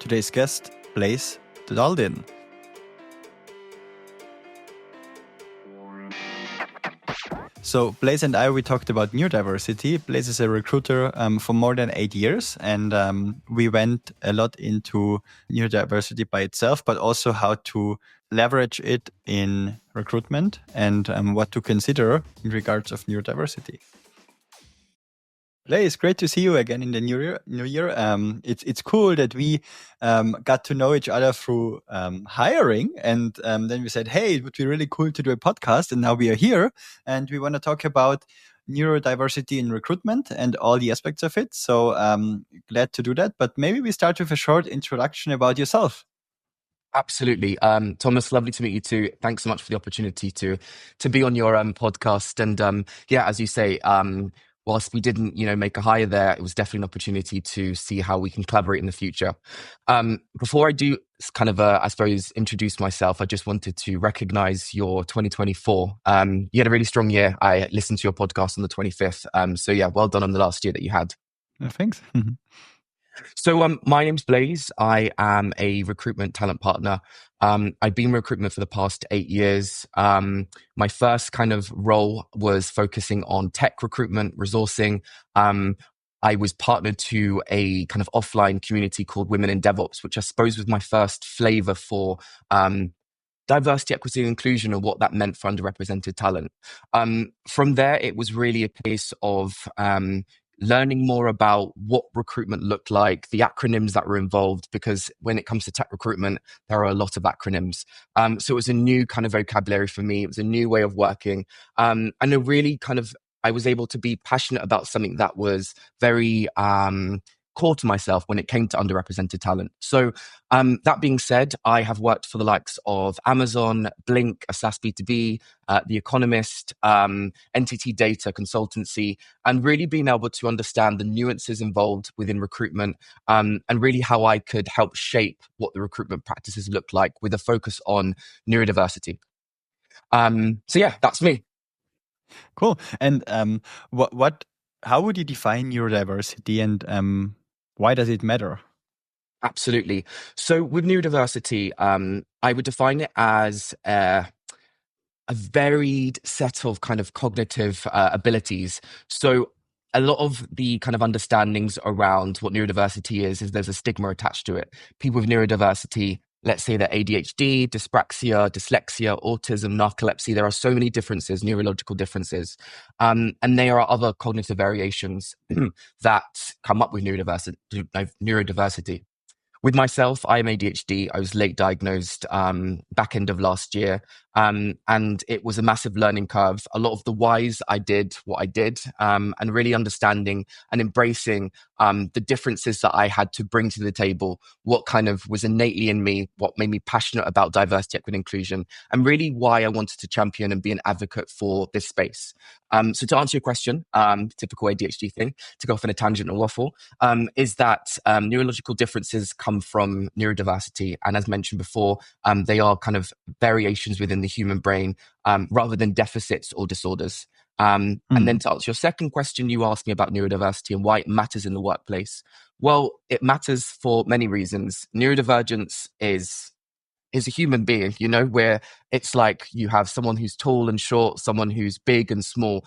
today's guest, Blaise Daldin. So Blaise and we talked about neurodiversity. Blaise is a recruiter for more than 8 years, and we went a lot into neurodiversity by itself, but also how to leverage it in recruitment and what to consider in regards of neurodiversity. Blaise, great to see you again in the new year. It's cool that we got to know each other through hiring, and then we said, hey, it would be really cool to do a podcast, and now we are here, and we want to talk about neurodiversity in recruitment and all the aspects of it. So glad to do that, but maybe we start with a short introduction about yourself. Absolutely. Thomas, lovely to meet you too. Thanks so much for the opportunity to be on your podcast. And yeah, as you say, whilst we didn't, make a hire there, it was definitely an opportunity to see how we can collaborate in the future. Before I do kind of, I suppose, introduce myself, I just wanted to recognize your 2024. You had a really strong year. I listened to your podcast on the 25th. So yeah, well done on the last year that you had. Thanks. So my name's Blaise. I am a recruitment talent partner. I've been in recruitment for the past 8 years. My first kind of role was focusing on tech recruitment, resourcing. I was partnered to a kind of offline community called Women in DevOps, which I suppose was my first flavor for diversity, equity, and inclusion, and what that meant for underrepresented talent. From there, it was really a case of learning more about what recruitment looked like, the acronyms that were involved, because when it comes to tech recruitment, there are a lot of acronyms. So it was a new kind of vocabulary for me. It was a new way of working. And it really kind of, I was able to be passionate about something that was very core to myself when it came to underrepresented talent. So that being said, I have worked for the likes of Amazon, Blink, a SaaS B2B, The Economist, NTT Data Consultancy, and really being able to understand the nuances involved within recruitment, and really how I could help shape what the recruitment practices look like with a focus on neurodiversity. So yeah, that's me. Cool. And how would you define neurodiversity, and why does it matter? Absolutely. So with neurodiversity, I would define it as a varied set of kind of cognitive abilities. So a lot of the kind of understandings around what neurodiversity is there's a stigma attached to it. People with neurodiversity, let's say they're ADHD, dyspraxia, dyslexia, autism, narcolepsy. There are so many differences, neurological differences. And there are other cognitive variations that come up with neurodiversity. With myself, I am ADHD. I was late diagnosed back end of last year. And it was a massive learning curve. A lot of the whys I did what I did, and really understanding and embracing the differences that I had to bring to the table, what kind of was innately in me, what made me passionate about diversity, equity, and inclusion, and really why I wanted to champion and be an advocate for this space. So to answer your question, typical ADHD thing, to go off on a tangent or waffle, is that neurological differences come from neurodiversity. And as mentioned before, they are kind of variations within the human brain rather than deficits or disorders. And then to answer your second question, you asked me about neurodiversity and why it matters in the workplace. Well, it matters for many reasons. Neurodivergence is a human being, where it's like you have someone who's tall and short, someone who's big and small.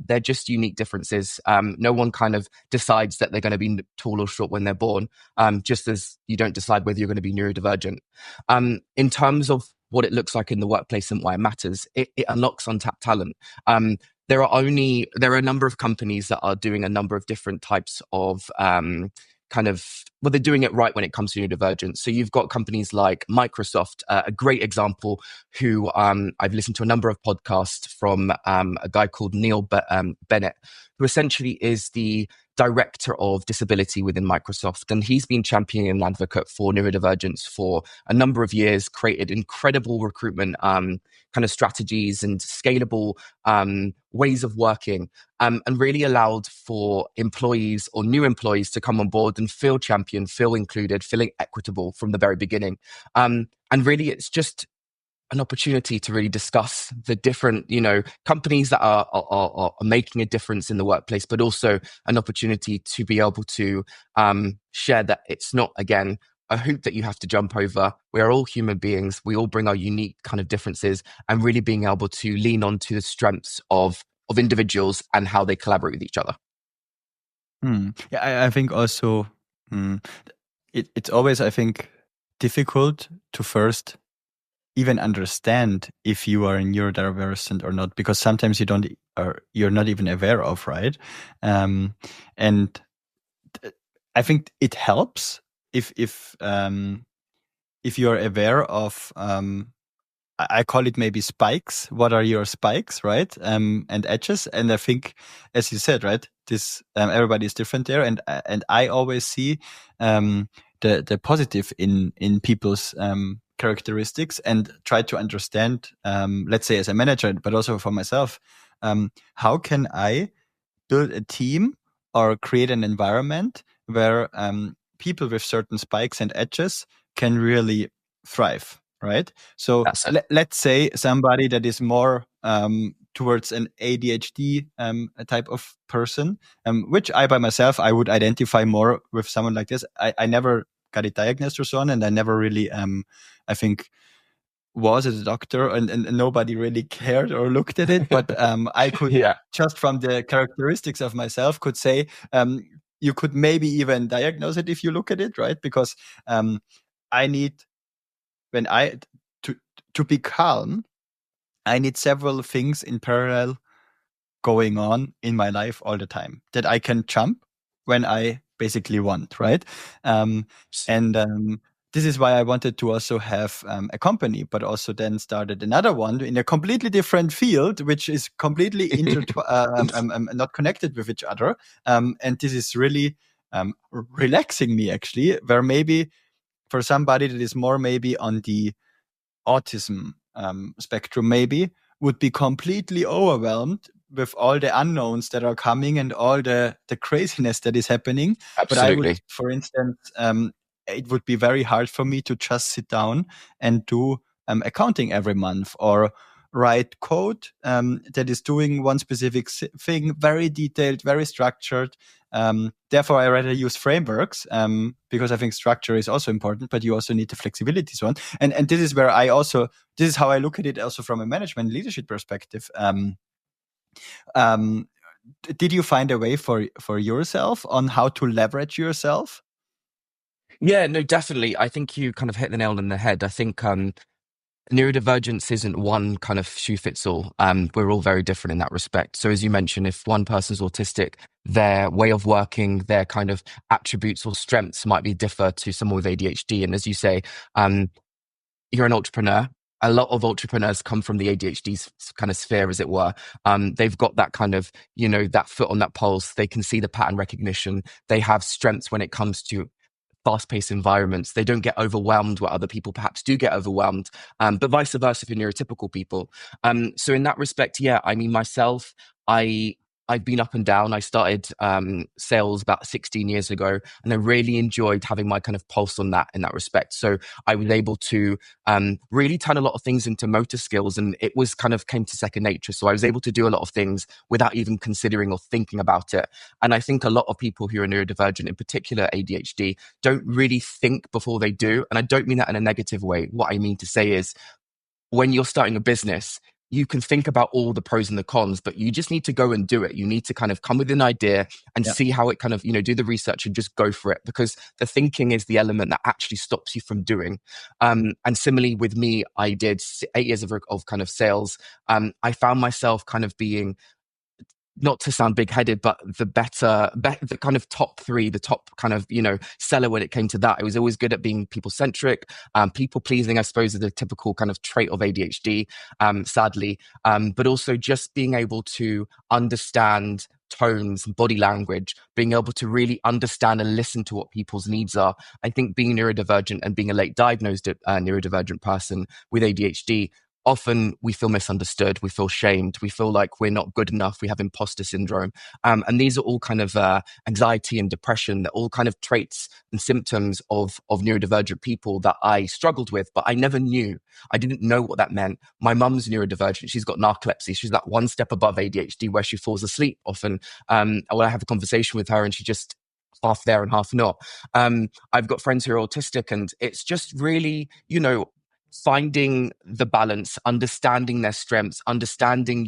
They're just unique differences. No one kind of decides that they're going to be tall or short when they're born, just as you don't decide whether you're going to be neurodivergent. In terms of what it looks like in the workplace and why it matters, it unlocks untapped talent. There are a number of companies that are doing a number of different types of they're doing it right when it comes to neurodivergence. So you've got companies like Microsoft, a great example, who I've listened to a number of podcasts from a guy called Neil Bennett, who essentially is the director of disability within Microsoft. And he's been championing an advocate for neurodivergence for a number of years, created incredible recruitment kind of strategies and scalable ways of working, and really allowed for employees or new employees to come on board and feel championed, feel included, feeling equitable from the very beginning. And really, it's just an opportunity to really discuss the different, companies that are making a difference in the workplace, but also an opportunity to be able to share that it's not, again, a hoop that you have to jump over. We are all human beings. We all bring our unique kind of differences, and really being able to lean onto the strengths of individuals and how they collaborate with each other. Yeah, I think also it's always, I think, difficult to first even understand if you are a neurodivergent or not, because sometimes you don't, or you're not even aware of, right? And I think it helps if you're aware of I call it maybe spikes. What are your spikes, right? And edges. And I think, as you said, right, this everybody is different there, and I always see the positive in people's characteristics, and try to understand. Let's say as a manager, but also for myself, how can I build a team or create an environment where people with certain spikes and edges can really thrive, right? So That's it. let's say somebody that is more towards an ADHD type of person, which I by myself, I would identify more with someone like this. I never got it diagnosed or so on, and I never really, I think, was as a doctor, and nobody really cared or looked at it. But I could, Yeah, just from the characteristics of myself, could say you could maybe even diagnose it if you look at it, right? Because I need, when I to to be calm, I need several things in parallel going on in my life all the time that I can jump when I basically want, right? Um, and this is why I wanted to also have a company, but also then started another one in a completely different field, which is completely not connected with each other. And this is really relaxing me, actually, where maybe for somebody that is more maybe on the autism spectrum, maybe would be completely overwhelmed with all the unknowns that are coming and all the craziness that is happening. But I would, absolutely. for instance, it would be very hard for me to just sit down and do accounting every month, or write code that is doing one specific thing, very detailed, very structured. Therefore, I rather use frameworks because I think structure is also important, but you also need the flexibility. So on, and this is where I also, this is how I look at it also from a management leadership perspective. Um, did you find a way for yourself on how to leverage yourself? Yeah, no, definitely. I think you kind of hit the nail on the head. I think neurodivergence isn't one kind of shoe fits all. We're all very different in that respect. So as you mentioned, if one person's autistic, their way of working, their kind of attributes or strengths might be differ to someone with ADHD. And as you say, you're an entrepreneur. A lot of entrepreneurs come from the ADHD kind of sphere, as it were. They've got that kind of, that foot on that pulse. They can see the pattern recognition. They have strengths when it comes to fast-paced environments. They don't get overwhelmed where other people perhaps do get overwhelmed, but vice versa for neurotypical people. So in that respect, yeah, I mean, myself, I've been up and down. I started sales about 16 years ago, and I really enjoyed having my kind of pulse on that in that respect. So I was able to really turn a lot of things into motor skills, and it was kind of came to second nature. So I was able to do a lot of things without even considering or thinking about it. And I think a lot of people who are neurodivergent, in particular ADHD, don't really think before they do. And I don't mean that in a negative way. What I mean to say is, when you're starting a business, you can think about all the pros and the cons, but you just need to go and do it. You need to kind of come with an idea and Yeah. see how it kind of, do the research and just go for it, because the thinking is the element that actually stops you from doing. And similarly with me, I did 8 years of kind of sales. I found myself kind of being, not to sound big-headed, but the kind of top three, the top kind of, seller when it came to that. I was always good at being people-centric, people-pleasing, I suppose, is the typical kind of trait of ADHD, sadly. But also just being able to understand tones, body language, being able to really understand and listen to what people's needs are. I think being neurodivergent and being a late diagnosed neurodivergent person with ADHD, often we feel misunderstood, we feel shamed, we feel like we're not good enough, we have imposter syndrome. And these are all kind of anxiety and depression, that all kind of traits and symptoms of neurodivergent people that I struggled with, but I never knew. I didn't know what that meant. My mum's neurodivergent. She's got narcolepsy. She's that one step above ADHD where she falls asleep often. When I have a conversation with her and she just half there and half not. I've got friends who are autistic, and it's just really, finding the balance, understanding their strengths, understanding,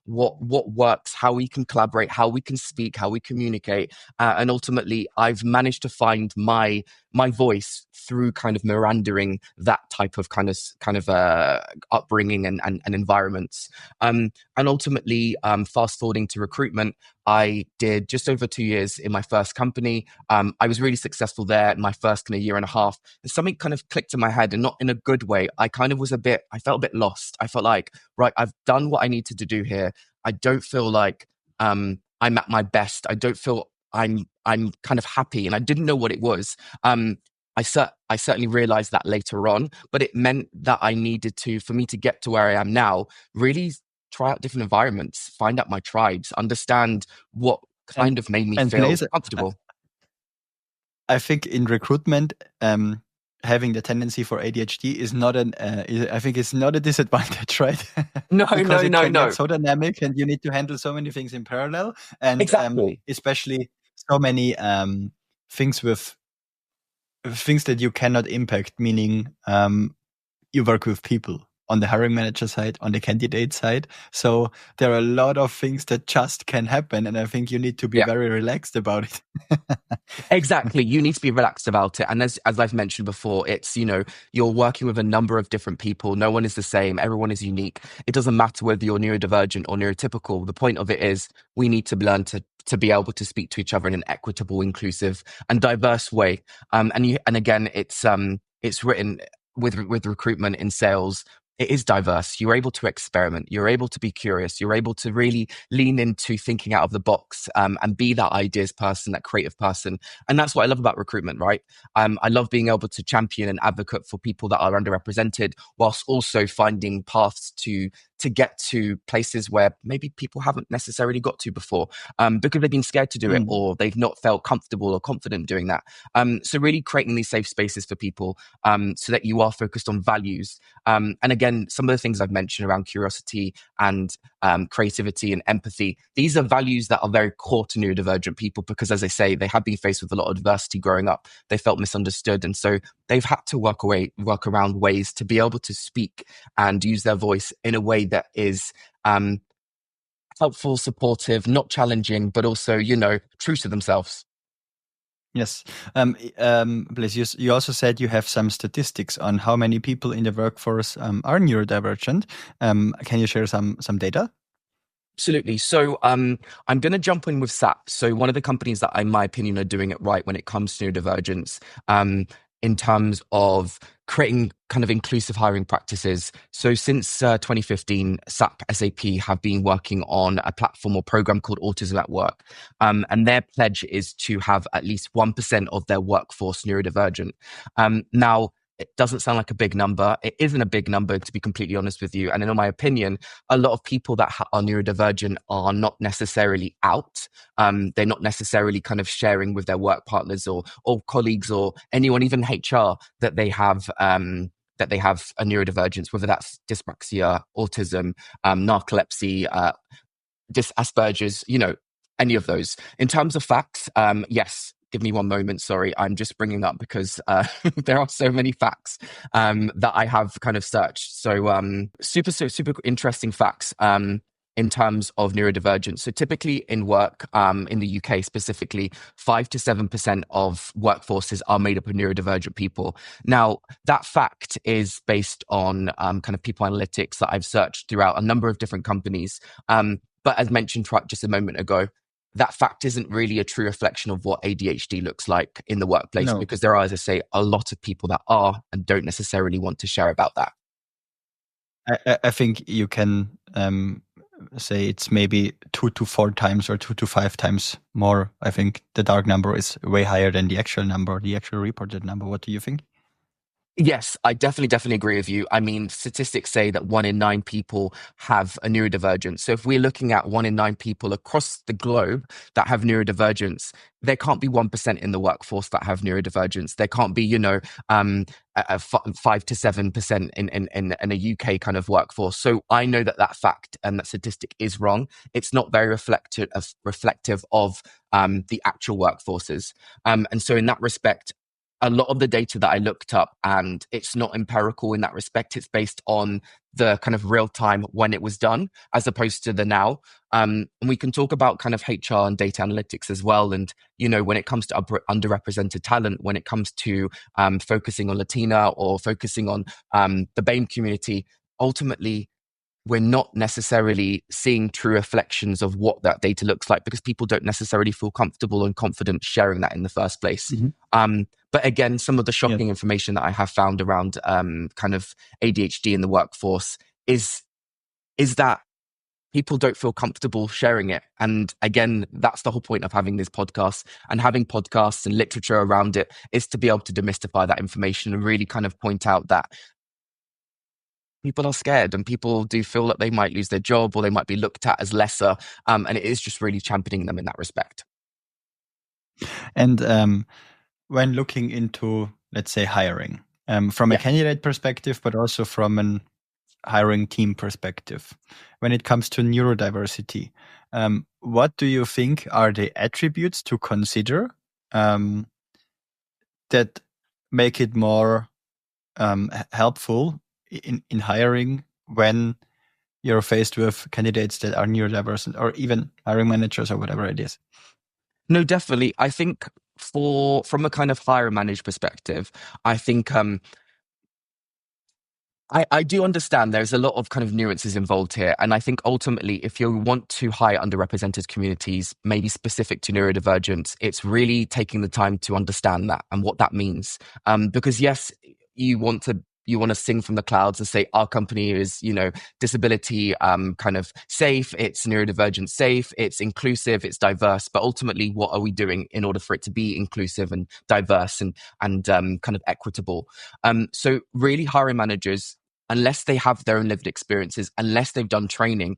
what works, how we can collaborate, how we can speak, how we communicate. And ultimately, I've managed to find my voice through kind of mirandering that type of upbringing and environments. And ultimately, fast forwarding to recruitment, I did just over 2 years in my first company. I was really successful there in my first kind of year and a half. And something kind of clicked in my head, and not in a good way. I felt a bit lost. I felt like, right, I've done what I needed to do here. I don't feel like I'm at my best. I don't feel I'm kind of happy, and I didn't know what it was. I certainly realized that later on, but it meant that I needed to, for me to get to where I am now, really try out different environments, find out my tribes, understand what kind of made me feel Blaise, comfortable. I think in recruitment, having the tendency for ADHD is not I think it's not a disadvantage, right? No, Because it can no. get so dynamic, and you need to handle so many things in parallel, and Exactly. especially so many things that you cannot impact, meaning you work with people on the hiring manager side, on the candidate side. So there are a lot of things that just can happen, and I think you need to be very relaxed about it. Exactly. You need to be relaxed about it. And as I've mentioned before, it's, you're working with a number of different people. No one is the same. Everyone is unique. It doesn't matter whether you're neurodivergent or neurotypical. The point of it is we need to learn to be able to speak to each other in an equitable, inclusive, and diverse way. And again, it's written with recruitment in sales. It is diverse. You're able to experiment. You're able to be curious. You're able to really lean into thinking out of the box, and be that ideas person, that creative person. And that's what I love about recruitment, right? I love being able to champion and advocate for people that are underrepresented, whilst also finding paths to get to places where maybe people haven't necessarily got to before, because they've been scared to do it, or they've not felt comfortable or confident doing that. So really creating these safe spaces for people, so that you are focused on values. And again, some of the things I've mentioned around curiosity and creativity and empathy, these are values that are very core to neurodivergent people, because, as I say, they have been faced with a lot of adversity growing up. They felt misunderstood, and so they've had to work around ways to be able to speak and use their voice in a way that is helpful, supportive, not challenging, but also, true to themselves. Yes. Blaise, you also said you have some statistics on how many people in the workforce are neurodivergent. Can you share some data? Absolutely. So I'm going to jump in with SAP. So one of the companies that, in my opinion, are doing it right when it comes to neurodivergence, in terms of creating kind of inclusive hiring practices. So since 2015, SAP have been working on a platform or program called Autism at Work. And their pledge is to have at least 1% of their workforce neurodivergent. Now, it doesn't sound like a big number. It isn't a big number, to be completely honest with you. And in my opinion, a lot of people that are neurodivergent are not necessarily out. They're not necessarily kind of sharing with their work partners or colleagues or anyone, even HR, that they have a neurodivergence, whether that's dyspraxia, autism, narcolepsy, Asperger's, any of those. In terms of facts, yes. Give me one moment. Sorry, I'm just bringing up because there are so many facts that I have kind of searched. So super interesting facts in terms of neurodivergence. So typically in work, in the UK specifically, 5 to 7% of workforces are made up of neurodivergent people. Now, that fact is based on kind of people analytics that I've searched throughout a number of different companies. But as mentioned just a moment ago, that fact isn't really a true reflection of what ADHD looks like in the workplace, because there are, as I say, a lot of people that are and don't necessarily want to share about that. I think you can say it's maybe 2 to 4 times or 2 to 5 times more. I think the dark number is way higher than the actual number, the actual reported number. What do you think? Yes, I definitely agree with you. I mean, statistics say that 1 in 9 people have a neurodivergence. So if we're looking at 1 in 9 people across the globe that have neurodivergence, there can't be 1% in the workforce that have neurodivergence. There can't be, 5 to 7% in a UK kind of workforce. So I know that that fact and that statistic is wrong. It's not very reflective of the actual workforces. And so in that respect, a lot of the data that I looked up, and it's not empirical in that respect. It's based on the kind of real time when it was done, as opposed to the now. And we can talk about kind of HR and data analytics as well. And, when it comes to underrepresented talent, when it comes to focusing on Latina or focusing on the BAME community, ultimately, we're not necessarily seeing true reflections of what that data looks like because people don't necessarily feel comfortable and confident sharing that in the first place. But again, some of the Yes. shocking information that I have found around kind of ADHD in the workforce is that people don't feel comfortable sharing it. And again, that's the whole point of having this podcast and having podcasts and literature around it, is to be able to demystify that information and really kind of point out that people are scared and people do feel that they might lose their job or they might be looked at as lesser. And it is just really championing them in that respect. And when looking into, let's say, hiring, from a Yeah. candidate perspective, but also from an hiring team perspective, when it comes to neurodiversity, what do you think are the attributes to consider that make it more helpful in hiring when you're faced with candidates that are neurodivergent, or even hiring managers or whatever it is? No, definitely. I think from a kind of hire manage perspective, I think I do understand there's a lot of kind of nuances involved here. And I think ultimately, if you want to hire underrepresented communities, maybe specific to neurodivergence, it's really taking the time to understand that and what that means. Because yes, you want to sing from the clouds and say our company is, disability kind of safe, it's neurodivergent safe, it's inclusive, it's diverse. But ultimately, what are we doing in order for it to be inclusive and diverse and kind of equitable? So really hiring managers, unless they have their own lived experiences, unless they've done training,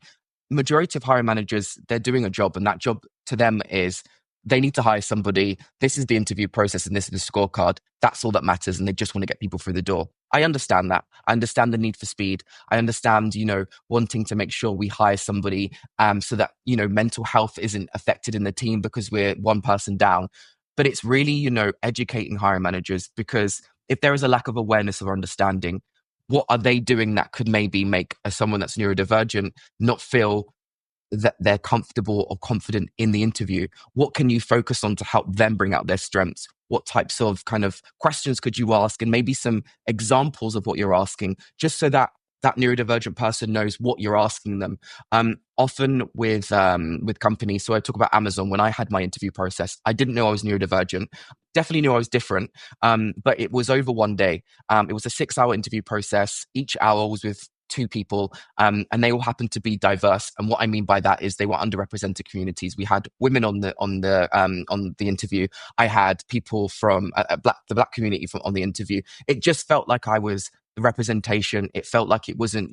majority of hiring managers, they're doing a job, and that job to them is they need to hire somebody. This is the interview process and this is the scorecard. That's all that matters. And they just want to get people through the door. I understand that. I understand the need for speed. I understand, wanting to make sure we hire somebody so that, mental health isn't affected in the team because we're one person down. But it's really, educating hiring managers, because if there is a lack of awareness or understanding, what are they doing that could maybe make someone that's neurodivergent not feel that they're comfortable or confident in the interview? What can you focus on to help them bring out their strengths? What types of kind of questions could you ask? And maybe some examples of what you're asking, just so that that neurodivergent person knows what you're asking them. Often with companies, so I talk about Amazon. When I had my interview process, I didn't know I was neurodivergent. Definitely knew I was different, but it was over one day. It was a 6-hour interview process. Each hour was with 2 people, and they all happened to be diverse. And what I mean by that is they were underrepresented communities. We had women on the interview. I had people from the black community on the interview. It just felt like I was the representation. It felt like it wasn't,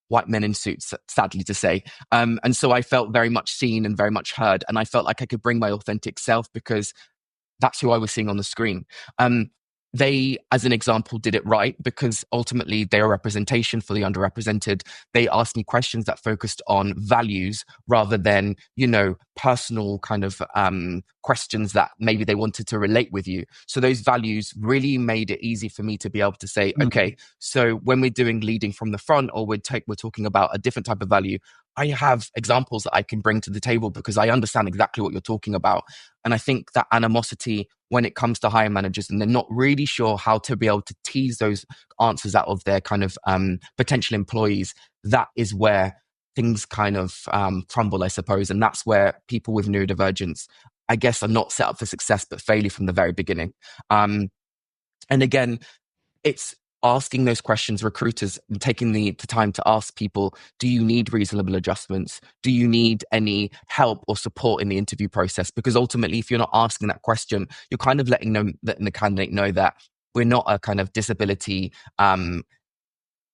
white men in suits, sadly to say. And so I felt very much seen and very much heard. And I felt like I could bring my authentic self because that's who I was seeing on the screen. They, as an example, did it right because ultimately they are representation for the underrepresented. They asked me questions that focused on values rather than, personal kind of questions that maybe they wanted to relate with you. So those values really made it easy for me to be able to say, okay, so when we're doing leading from the front, or we're talking about a different type of value, I have examples that I can bring to the table because I understand exactly what you're talking about. And I think that animosity when it comes to hiring managers, and they're not really sure how to be able to tease those answers out of their kind of potential employees, that is where things kind of crumble, I suppose. And that's where people with neurodivergence, I guess, are not set up for success, but failure from the very beginning. And again, it's asking those questions, recruiters, and taking the time to ask people, do you need reasonable adjustments? Do you need any help or support in the interview process? Because ultimately, if you're not asking that question, you're kind of letting the candidate know that we're not a kind of disability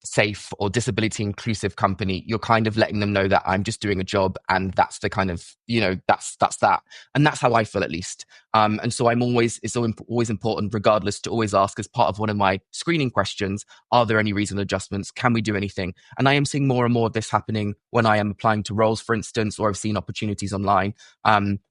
safe or disability inclusive company. You're kind of letting them know that I'm just doing a job, and that's the kind of, that's that. And that's how I feel, at least. And so it's always important, regardless, to always ask, as part of one of my screening questions, are there any reasonable adjustments? Can we do anything? And I am seeing more and more of this happening when I am applying to roles, for instance, or I've seen opportunities online,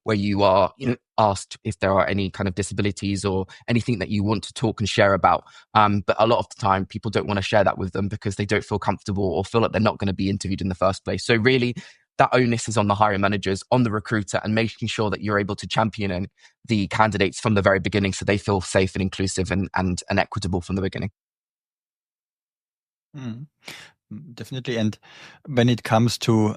where you are, asked if there are any kind of disabilities or anything that you want to talk and share about. But a lot of the time, people don't want to share that with them because they don't feel comfortable or feel like they're not going to be interviewed in the first place. So really, that onus is on the hiring managers, on the recruiter, and making sure that you're able to champion the candidates from the very beginning, so they feel safe and inclusive and equitable from the beginning. Mm, definitely. And when it comes to,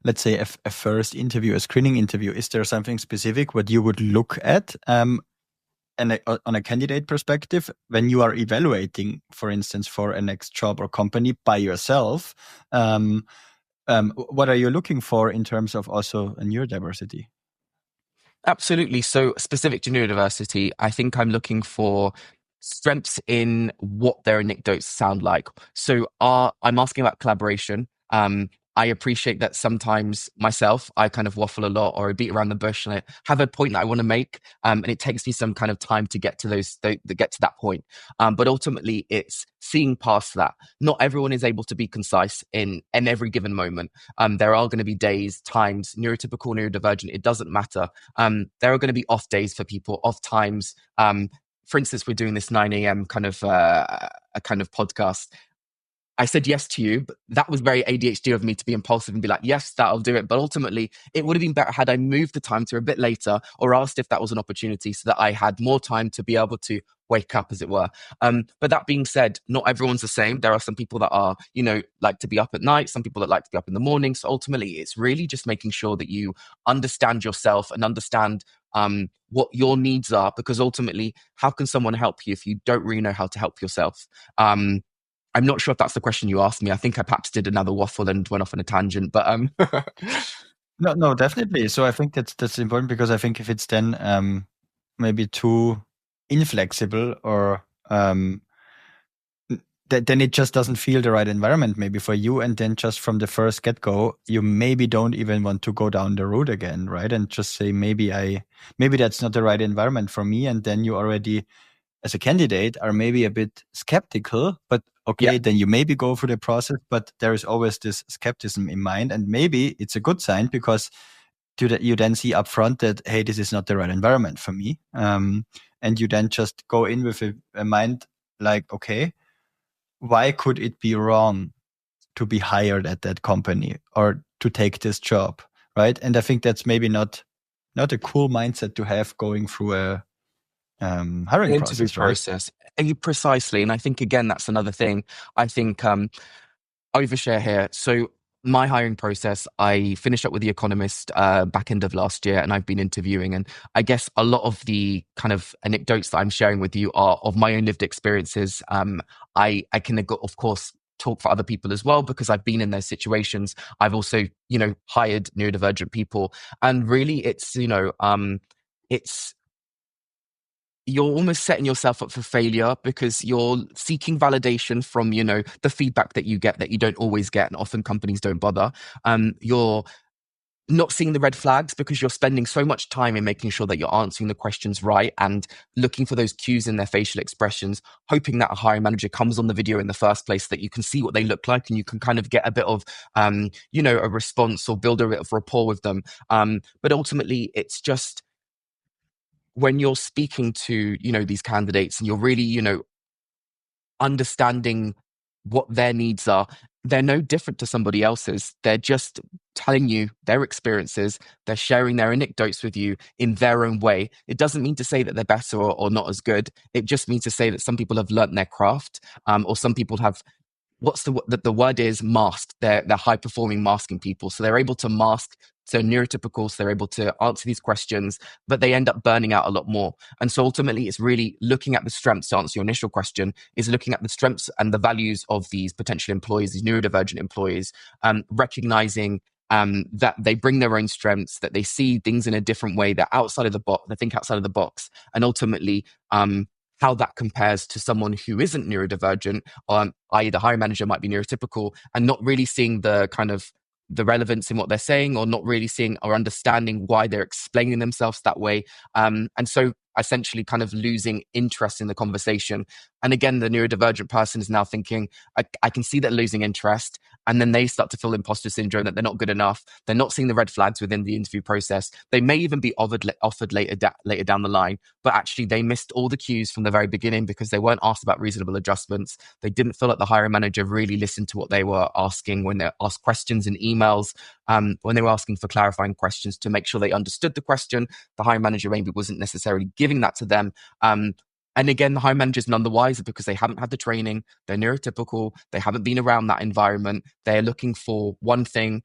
let's say, a first interview, a screening interview, is there something specific what you would look at on a candidate perspective when you are evaluating, for instance, for a next job or company by yourself? What are you looking for in terms of also a neurodiversity? Absolutely. So specific to neurodiversity, I think I'm looking for strengths in what their anecdotes sound like. So I'm asking about collaboration. I appreciate that sometimes myself, I kind of waffle a lot, or I beat around the bush, and I have a point that I want to make, and it takes me some kind of time to get to get to that point. But ultimately, it's seeing past that. Not everyone is able to be concise in every given moment. There are going to be days, times, neurotypical, neurodivergent, it doesn't matter. There are going to be off days for people, off times. For instance, we're doing this 9 a.m. kind of a kind of podcast. I said yes to you, but that was very ADHD of me to be impulsive and be like, yes, that'll do it. But ultimately, it would have been better had I moved the time to a bit later, or asked if that was an opportunity, so that I had more time to be able to wake up, as it were. But that being said, not everyone's the same. There are some people that are, like to be up at night, some people that like to be up in the morning. So ultimately, it's really just making sure that you understand yourself and understand what your needs are, because ultimately, how can someone help you if you don't really know how to help yourself? I'm not sure if that's the question you asked me. I think I perhaps did another waffle and went off on a tangent, but No, definitely. So I think that's important, because I think if it's then maybe too inflexible, or then it just doesn't feel the right environment maybe for you, and then just from the first get-go, you maybe don't even want to go down the road again, right? And just say, maybe that's not the right environment for me, and then you already, as a candidate, are maybe a bit skeptical, but okay, yeah, then you maybe go through the process, but there is always this skepticism in mind, and maybe it's a good sign, because you then see upfront that, hey, this is not the right environment for me, and you then just go in with a mind like, okay, why could it be wrong to be hired at that company or to take this job, right? And I think that's maybe not a cool mindset to have going through a hiring interview process, right? process. Precisely. And I think, again, that's another thing. I think overshare here. So my hiring process, I finished up with The Economist back end of last year, and I've been interviewing. And I guess a lot of the kind of anecdotes that I'm sharing with you are of my own lived experiences. I can, of course, talk for other people as well, because I've been in those situations. I've also, hired neurodivergent people. And really, it's you're almost setting yourself up for failure, because you're seeking validation from, the feedback that you get that you don't always get. And often companies don't bother. You're not seeing the red flags, because you're spending so much time in making sure that you're answering the questions right and looking for those cues in their facial expressions, hoping that a hiring manager comes on the video in the first place, that you can see what they look like and you can kind of get a bit of, a response or build a bit of rapport with them. But ultimately, it's just, when you're speaking to, these candidates, and you're really, understanding what their needs are, they're no different to somebody else's. They're just telling you their experiences. They're sharing their anecdotes with you in their own way. It doesn't mean to say that they're better or not as good. It just means to say that some people have learnt their craft, or some people have, the word is masked. They're high performing masking people. So they're able to mask, so neurotypical, so they're able to answer these questions, but they end up burning out a lot more. And so ultimately, it's really looking at the strengths, to answer your initial question, is looking at the strengths and the values of these potential employees, these neurodivergent employees, recognizing that they bring their own strengths, that they see things in a different way, they're outside of the box, they think outside of the box, and ultimately how that compares to someone who isn't neurodivergent, i.e. the hiring manager might be neurotypical, and not really seeing the kind of the relevance in what they're saying, or not really seeing or understanding why they're explaining themselves that way. And so essentially kind of losing interest in the conversation. And again, the neurodivergent person is now thinking, I can see that losing interest. And then they start to feel imposter syndrome, that they're not good enough. They're not seeing the red flags within the interview process. They may even be offered later down the line, but actually they missed all the cues from the very beginning because they weren't asked about reasonable adjustments. They didn't feel like the hiring manager really listened to what they were asking when they asked questions in emails, when they were asking for clarifying questions to make sure they understood the question. The hiring manager maybe wasn't necessarily giving that to them. And again, the hiring manager's none the wiser because they haven't had the training. They're neurotypical. They haven't been around that environment. They're looking for one thing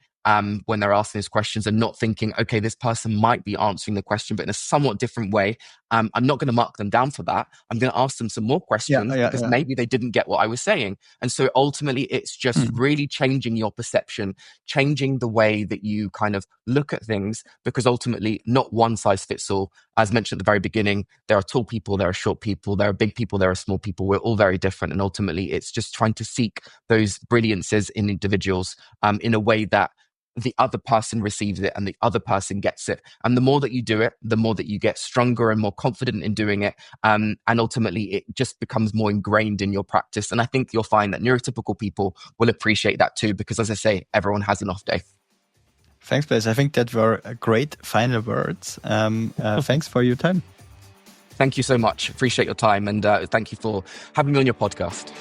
when they're asking these questions and not thinking, okay, this person might be answering the question, but in a somewhat different way. I'm not going to mark them down for that. I'm going to ask them some more questions because maybe they didn't get what I was saying. And so ultimately, it's just really changing your perception, changing the way that you kind of look at things, because ultimately not one size fits all. As mentioned at the very beginning, there are tall people, there are short people, there are big people, there are small people. We're all very different. And ultimately, it's just trying to seek those brilliances in individuals in a way that the other person receives it and the other person gets it. And the more that you do it, the more that you get stronger and more confident in doing it. And ultimately, it just becomes more ingrained in your practice. And I think you'll find that neurotypical people will appreciate that too, because as I say, everyone has an off day. Thanks, Blaise. I think that were great final words. Thanks for your time. Thank you so much. Appreciate your time. And thank you for having me on your podcast.